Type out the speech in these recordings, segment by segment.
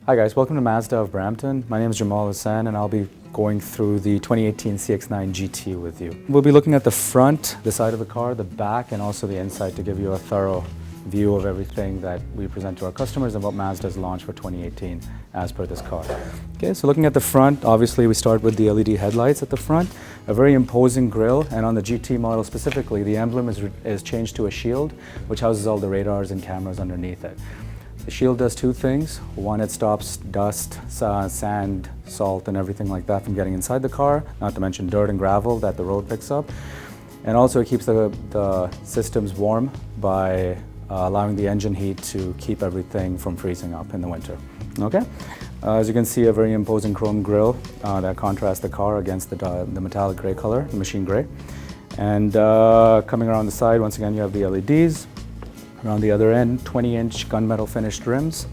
Hi guys, welcome to Mazda of Brampton. My name is Jamal Hassan and I'll be going through the 2018 CX-9 GT with you. We'll be looking at the front, the side of the car, the back, and also the inside to give you a thorough view of everything that we present to our customers and what Mazda's launched for 2018 as per this car. Okay, so looking at the front, obviously we start with the LED headlights at the front, a very imposing grille, and on the GT model specifically, the emblem is changed to a shield, which houses all the radars and cameras underneath it. The shield does two things. One, it stops dust, sand, salt, and everything like that from getting inside the car, not to mention dirt and gravel that the road picks up. And also it keeps the systems warm by allowing the engine heat to keep everything from freezing up in the winter. Okay? As you can see, a very imposing chrome grille that contrasts the car against the metallic gray color, the machine gray. And coming around the side, once again, you have the LEDs. Around the other end, 20-inch gunmetal finished rims,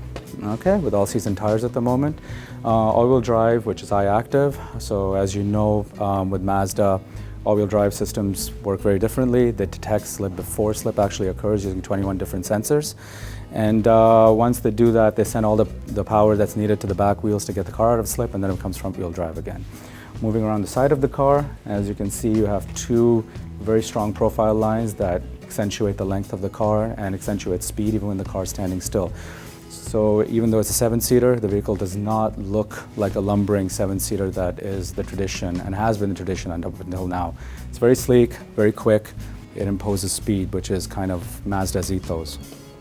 okay, with all-season tires at the moment. All-wheel drive, which is eye-active. So as you know, with Mazda, all-wheel drive systems work very differently. They detect slip before slip actually occurs using 21 different sensors. And once they do that, they send all the power that's needed to the back wheels to get the car out of slip, and then it comes front-wheel drive again. Moving around the side of the car, as you can see, you have two very strong profile lines that accentuate the length of the car and accentuate speed even when the car is standing still. So even though it's a seven-seater, the vehicle does not look like a lumbering seven-seater that is the tradition and has been the tradition until now. It's very sleek, very quick. It imposes speed, which is kind of Mazda's ethos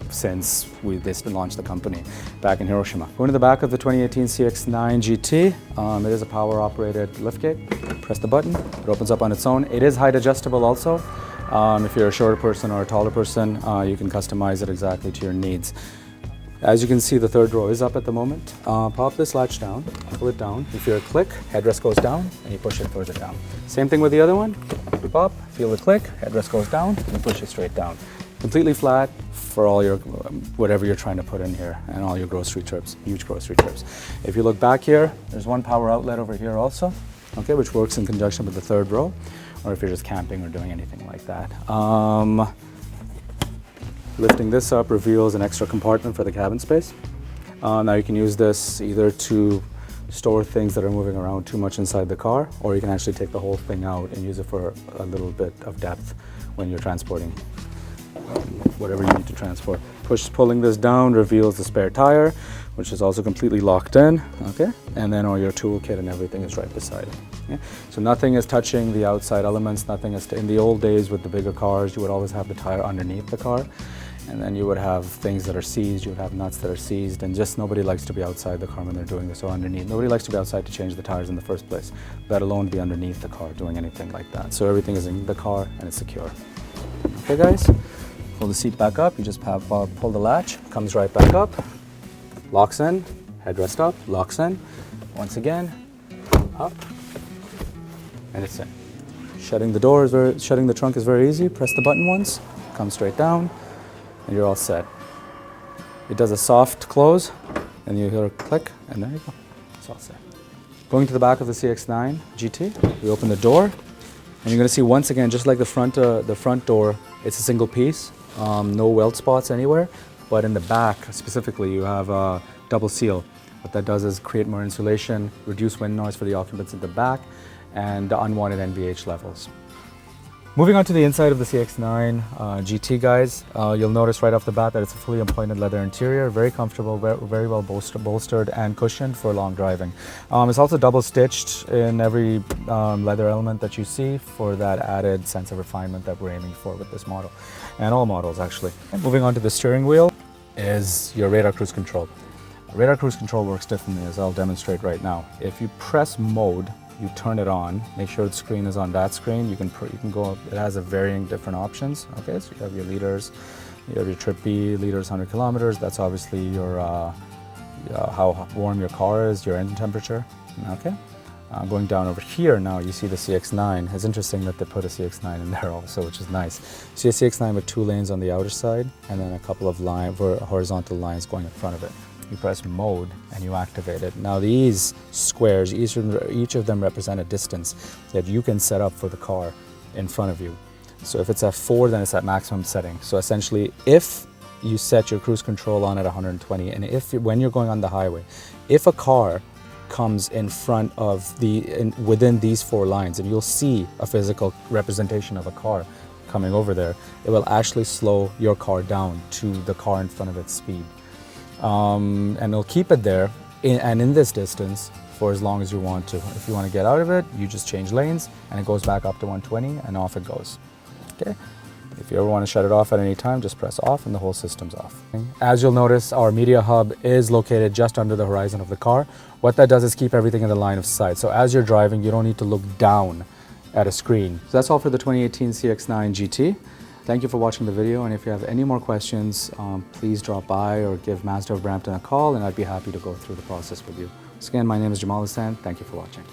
since they launched the company back in Hiroshima. Going to the back of the 2018 CX-9 GT, it is a power-operated liftgate. Press the button, it opens up on its own. It is height adjustable also. If you're a shorter person or a taller person, you can customize it exactly to your needs. As you can see, the third row is up at the moment. Pop this latch down, pull it down. If you're a click, headrest goes down, and you push it further down. Same thing with the other one. Pop, feel the click, headrest goes down, and you push it straight down. Completely flat for all your, whatever you're trying to put in here, and all your grocery trips, huge grocery trips. If you look back here, there's one power outlet over here also, okay, which works in conjunction with the third row, or if you're just camping or doing anything like that. Lifting this up reveals an extra compartment for the cabin space. Now you can use this either to store things that are moving around too much inside the car, or you can actually take the whole thing out and use it for a little bit of depth when you're transporting whatever you need to transport. Pulling this down reveals the spare tire, which is also completely locked in, okay? And then all your toolkit and everything is right beside it. Okay? So nothing is touching the outside elements, nothing is, in the old days with the bigger cars, you would always have the tire underneath the car, and then you would have things that are seized, you would have nuts that are seized, and just nobody likes to be outside the car when they're doing this, or underneath. Nobody likes to be outside to change the tires in the first place, let alone be underneath the car doing anything like that. So everything is in the car and it's secure. Okay guys? Pull the seat back up, you just pull the latch, comes right back up, locks in, headrest up, locks in, once again, up, and it's in. Shutting the trunk is very easy. Press the button once, comes straight down, and you're all set. It does a soft close, and you hear a click, and there you go, it's all set. Going to the back of the CX-9 GT, we open the door, and you're gonna see once again, just like the front door, it's a single piece. No weld spots anywhere, but in the back specifically you have a double seal. What that does is create more insulation, reduce wind noise for the occupants at the back, and unwanted NVH levels. Moving on to the inside of the CX-9 GT, guys, you'll notice right off the bat that it's a fully appointed leather interior, very comfortable, very well bolstered and cushioned for long driving. It's also double stitched in every leather element that you see for that added sense of refinement that we're aiming for with this model, and all models actually. And moving on to the steering wheel is your radar cruise control. Radar cruise control works differently, as I'll demonstrate right now. If you press mode, you turn it on, make sure the screen is on that screen. You can go, it has a varying different options. Okay, so you have your liters, you have your trip B, liters, 100 kilometers. That's obviously your, how warm your car is, your engine temperature, okay? Going down over here now, you see the CX-9. It's interesting that they put a CX-9 in there also, which is nice. See a CX-9 with 2 lanes on the outer side, and then a couple of horizontal lines going in front of it. You press mode and you activate it. Now these squares, each of them represent a distance that you can set up for the car in front of you. So if it's at 4, then it's at maximum setting. So essentially, if you set your cruise control on at 120. And when you're going on the highway, if a car comes in front of within these 4 lines, and you'll see a physical representation of a car coming over there, it will actually slow your car down to the car in front of its speed. And it'll keep it there in this distance for as long as you want to. If you want to get out of it, you just change lanes and it goes back up to 120 and off it goes. Okay? If you ever want to shut it off at any time, just press off and the whole system's off. As you'll notice, our media hub is located just under the horizon of the car. What that does is keep everything in the line of sight. So as you're driving, you don't need to look down at a screen. So that's all for the 2018 CX-9 GT. Thank you for watching the video, and if you have any more questions, please drop by or give Mazda of Brampton a call, and I'd be happy to go through the process with you. Once again, my name is Jamal Hassan. Thank you for watching.